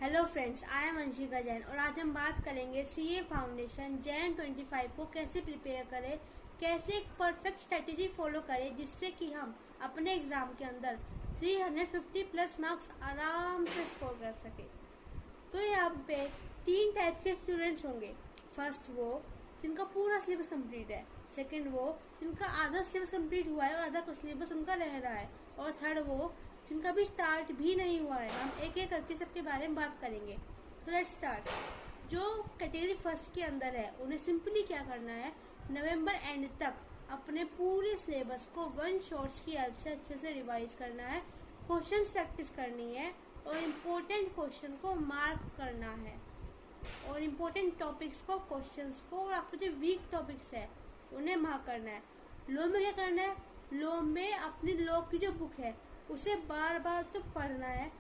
Hello friends, I am Anshika Jain और आज हम बात करेंगे सीए फाउंडेशन जैन 25 को कैसे प्रिपेयर करें, कैसे एक परफेक्ट स्ट्रेटेजी फॉलो करें जिससे कि हम अपने एग्जाम के अंदर 350 प्लस मार्क्स आराम से स्कोर कर सके। तो यहाँ पे तीन टाइप के स्टूडेंट्स होंगे। फर्स्ट वो जिनका पूरा सिलेबस कंप्लीट है, सेकंड वो जिनका आधा सिलेबस कंप्लीट हुआ है और आधा सिलेबस उनका रह रहा है, और थर्ड वो जिनका भी स्टार्ट भी नहीं हुआ है। हम एक एक करके सबके बारे में बात करेंगे। तो लेट्स स्टार्ट। जो कैटेगरी फर्स्ट के अंदर है उन्हें सिंपली क्या करना है, नवंबर एंड तक अपने पूरे सिलेबस को वन शॉट्स की हेल्प से अच्छे से रिवाइज करना है, क्वेश्चंस प्रैक्टिस करनी है और इम्पोर्टेंट क्वेश्चन को मार्क करना है, और इम्पोर्टेंट टॉपिक्स को, क्वेश्चंस को, और आपके जो वीक टॉपिक्स है उन्हें मार्क करना है। लॉ में क्या करना है, लॉ में अपनी लॉ की जो बुक है उसे बार बार तो पढ़ना है,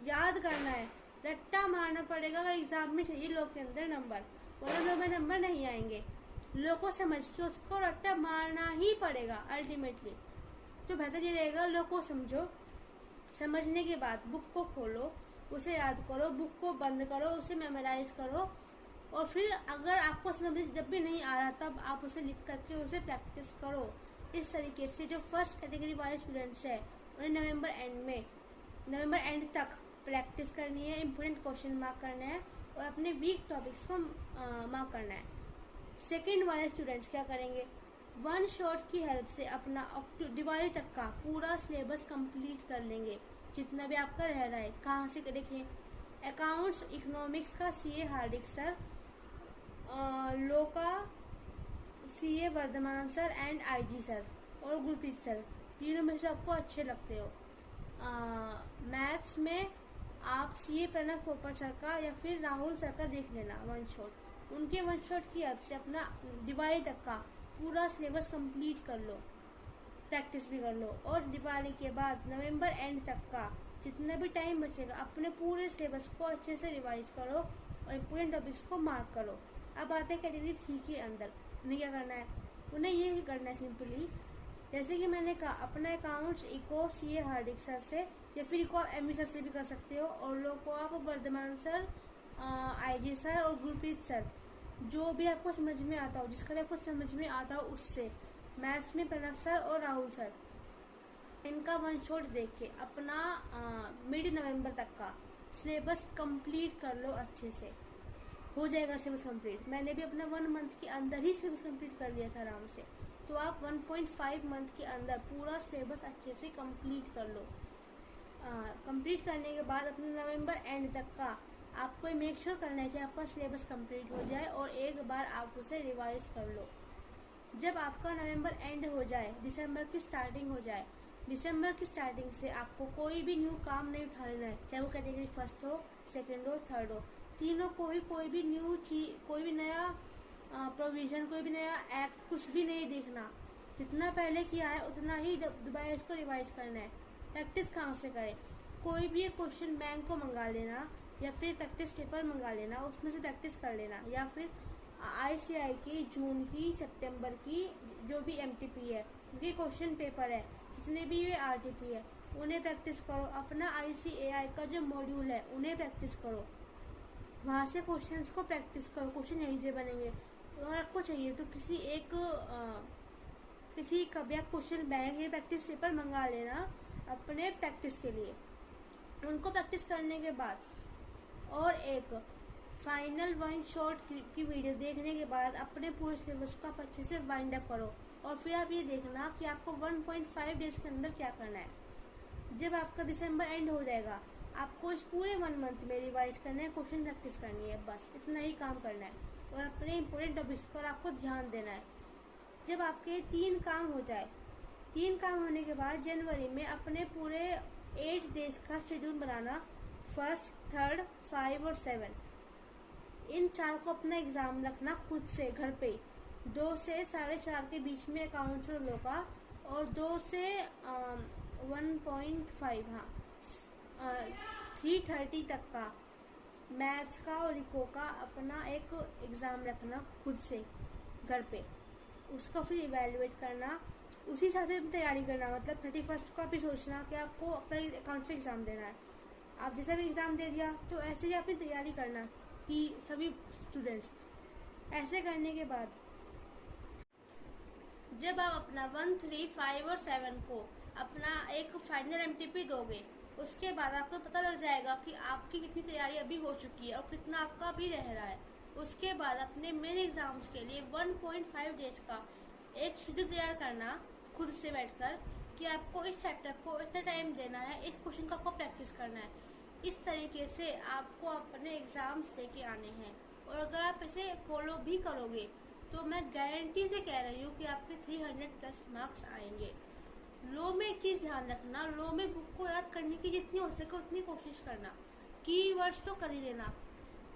याद करना है, रट्टा मारना पड़ेगा अगर एग्जाम में चाहिए लॉ के अंदर नंबर, वरना लॉ में नंबर नहीं आएंगे। लॉ को समझ के उसको रट्टा मारना ही पड़ेगा अल्टीमेटली। तो बेहतर ये रहेगा, लॉ को समझो, समझने के बाद बुक को खोलो, उसे याद करो, बुक को बंद करो, उसे मेमोराइज करो, और फिर अगर आपको समझ जब भी नहीं आ रहा तब आप उसे लिख करके उसे प्रैक्टिस करो। इस तरीके से जो फर्स्ट कैटेगरी वाले स्टूडेंट्स है उन्हें नवंबर एंड तक प्रैक्टिस करनी है, इम्पोर्टेंट क्वेश्चन मार्क करना है और अपने वीक टॉपिक्स को मार्क करना है। सेकंड वाले स्टूडेंट्स क्या करेंगे, वन शॉट की हेल्प से अपना दिवाली तक का पूरा सिलेबस कंप्लीट कर लेंगे, जितना भी आपका रह रहा है। कहाँ से देखिए, अकाउंट्स इकोनॉमिक्स का सीए हार्दिक सर, लॉ का CA Vardhman sir and IG sir और गुरप्रीत सर, तीनों में से आपको अच्छे लगते हो। मैथ्स में आप सीए प्रणव पोपट सर का या फिर राहुल सर का देख लेना वन शॉट। उनके वन शॉट की हेल्प से अपना दिवाली तक का पूरा सिलेबस कंप्लीट कर लो, प्रैक्टिस भी कर लो, और दिवाली के बाद नवंबर एंड तक का जितना भी टाइम बचेगा अपने पूरे सिलेबस को अच्छे से रिवाइज करो और इम्पोर्टेंट टॉपिक्स को मार्क करो। अब आते हैं कैटेगरी 3 के अंदर। उन्हें क्या करना है, उन्हें ये करना है सिंपली, जैसे कि मैंने कहा, अपना accounts eco CA Hardik sir से या फिर इको एमई सर से भी कर सकते हो, और लोग को आप वर्धमान सर, आईजी सर और गुरप्रीत सर, जो भी आपको समझ में आता हो, जिसका भी आपको समझ में आता हो उससे। मैथ्स में प्रणव सर और राहुल सर, इनका वन शॉट देख के अपना मिड नवंबर तक का सिलेबस कंप्लीट कर लो, अच्छे से हो जाएगा सिलेबस कंप्लीट। मैंने भी अपना 1 मंथ के अंदर ही सिलेबस कंप्लीट कर लिया था आराम से। तो आप 1.5 मंथ के अंदर पूरा सिलेबस अच्छे से कंप्लीट कर लो। कंप्लीट करने के बाद अपने नवंबर एंड तक का आपको मेक श्योर करना है कि आपका सिलेबस कंप्लीट हो जाए और एक बार आप उसे रिवाइज कर लो। जब आपका नवंबर एंड हो जाए, दिसंबर की स्टार्टिंग हो जाए, दिसंबर की स्टार्टिंग से आपको कोई भी न्यू काम नहीं उठा लेना है, चाहे वो कैटेगरी फर्स्ट हो, सेकेंड हो, थर्ड हो, तीनों कोई भी न्यू चीज, कोई भी नया प्रोविजन, कोई भी नया एक्ट, कुछ भी नहीं देखना। जितना पहले किया है उतना ही दोबारा इसको रिवाइज करना है। प्रैक्टिस कहाँ से करें, कोई भी एक क्वेश्चन बैंक को मंगा लेना या फिर प्रैक्टिस पेपर मंगा लेना, उसमें से प्रैक्टिस कर लेना, या फिर आईसीआई की जून की, सितंबर की जो भी एमटीपी है उनके क्वेश्चन पेपर है, जितने भी ये आरटीपी है उन्हें प्रैक्टिस करो। अपना आईसीएआई का जो मॉड्यूल है उन्हें प्रैक्टिस करो, वहाँ से क्वेश्चंस को प्रैक्टिस करो, क्वेश्चन यहीं से बनेंगे। अगर आपको चाहिए तो किसी का भी क्वेश्चन बैंक या प्रैक्टिस पेपर मंगा लेना अपने प्रैक्टिस के लिए। उनको प्रैक्टिस करने के बाद और एक फाइनल वन शॉट की वीडियो देखने के बाद अपने पूरे सिलेबस को आप अच्छे से वाइंड अप करो, और फिर आप ये देखना कि आपको 1.5 डेज के अंदर क्या करना है। जब आपका दिसंबर एंड हो जाएगा, आपको इस पूरे 1 मंथ में रिवाइज करना है, क्वेश्चन प्रैक्टिस करनी है, बस इतना ही काम करना है और अपने इम्पोर्टेंट टॉपिक्स पर आपको ध्यान देना है। जब आपके 3 काम हो जाए, 3 काम होने के बाद जनवरी में अपने पूरे 8 डेज का शेड्यूल बनाना, फर्स्ट, थर्ड, 5 और 7, इन 4 को अपना एग्जाम रखना खुद से घर पे। 2 से 4:30 के बीच में अकाउंट्स और लॉ का, और 2 से 1.5 3:30 तक का मैथ्स का और इको का अपना एक एग्जाम रखना खुद से घर पे। उसका फिर इवेल्युएट करना, उसी हिसाब से तैयारी करना। मतलब 31 को भी सोचना कि आपको अपना अकाउंट से एग्जाम देना है। आप जैसा भी एग्ज़ाम दे दिया तो ऐसे ही अपनी तैयारी करना कि सभी स्टूडेंट्स। ऐसे करने के बाद जब आप अपना 1, 3, 5 और 7 को अपना एक फाइनल एमटीपी दोगे, उसके बाद आपको पता लग जाएगा कि आपकी कितनी तैयारी अभी हो चुकी है और कितना आपका अभी रह रहा है। उसके बाद अपने मेन एग्जाम्स के लिए 1.5 डेज का एक शेड्यूल तैयार करना खुद से बैठकर कि आपको इस चैप्टर को इतना टाइम देना है, इस क्वेश्चन का आपको प्रैक्टिस करना है। इस तरीके से आपको अपने एग्जाम्स लेके आने हैं और अगर आप इसे फॉलो भी करोगे तो मैं गारंटी से कह रही हूँ कि आपके 300+ मार्क्स आएंगे। लो में एक चीज़ ध्यान रखना, लो में बुक को याद करने की जितनी हो सके उतनी कोशिश करना। कीवर्ड्स तो कर ही लेना।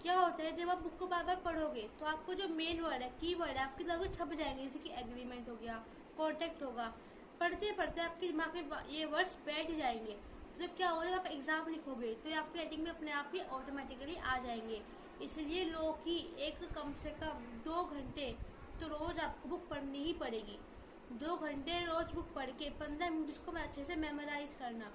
क्या होता है जब आप बुक को बार बार पढ़ोगे तो आपको जो मेन वर्ड है, कीवर्ड है, आपके दिमाग में छप जाएंगे, जैसे कि एग्रीमेंट हो गया, कॉन्टेक्ट होगा। पढ़ते पढ़ते आपके दिमाग में ये वर्ड्स बैठ जाएंगे। तो क्या होगा, जब आप एग्जाम लिखोगे तो ये आपकी राइटिंग में अपने आप ही ऑटोमेटिकली आ जाएंगे। इसलिए लो की एक कम से कम 2 घंटे तो रोज आपको बुक पढ़नी ही पड़ेगी। 2 घंटे रोज बुक पढ़ के 15 मिनट उसको मैं अच्छे से मेमोराइज करना,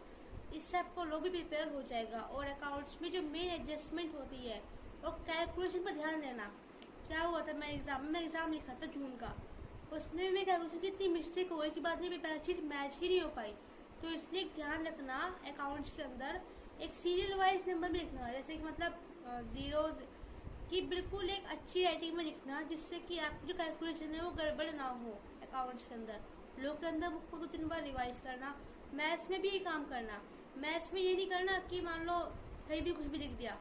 इससे आपको लो भी प्रिपेयर हो जाएगा। और अकाउंट्स में जो मेन एडजस्टमेंट होती है और कैलकुलेशन पर ध्यान देना। क्या हुआ था, मैं एग्जाम लिखा था जून का, उसमें मैं कैलकुलेशन की इतनी मिस्टेक हो गई कि बाद में बैलेंस शीट मैच ही नहीं हो पाई। तो इसलिए ध्यान रखना अकाउंट्स के अंदर एक सीरियल वाइज नंबर भी लिखना है, जैसे कि मतलब जीरोज की बिल्कुल एक अच्छी राइटिंग में लिखना, जिससे कि आपकी जो कैलकुलेशन है वो गड़बड़ ना हो अकाउंट्स के अंदर। लोग के अंदर बुक को 2-3 बार रिवाइज करना। मैथ्स में भी ये काम करना। मैथ्स में ये नहीं करना कि मान लो कहीं भी कुछ भी लिख दिया,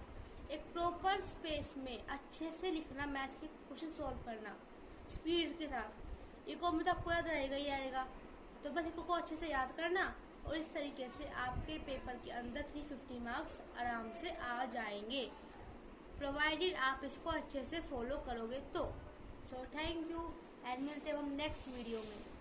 एक प्रॉपर स्पेस में अच्छे से लिखना, मैथ्स के क्वेश्चन सॉल्व करना स्पीड के साथ। ये को मतलब आपको याद रहेगा ही आएगा। तो बस इसको अच्छे से याद करना और इस तरीके से आपके पेपर के अंदर 350 मार्क्स आराम से आ जाएंगे, प्रोवाइडेड आप इसको अच्छे से फॉलो करोगे तो। सो थैंक यू एंड मिलते हैं हम नेक्स्ट वीडियो में।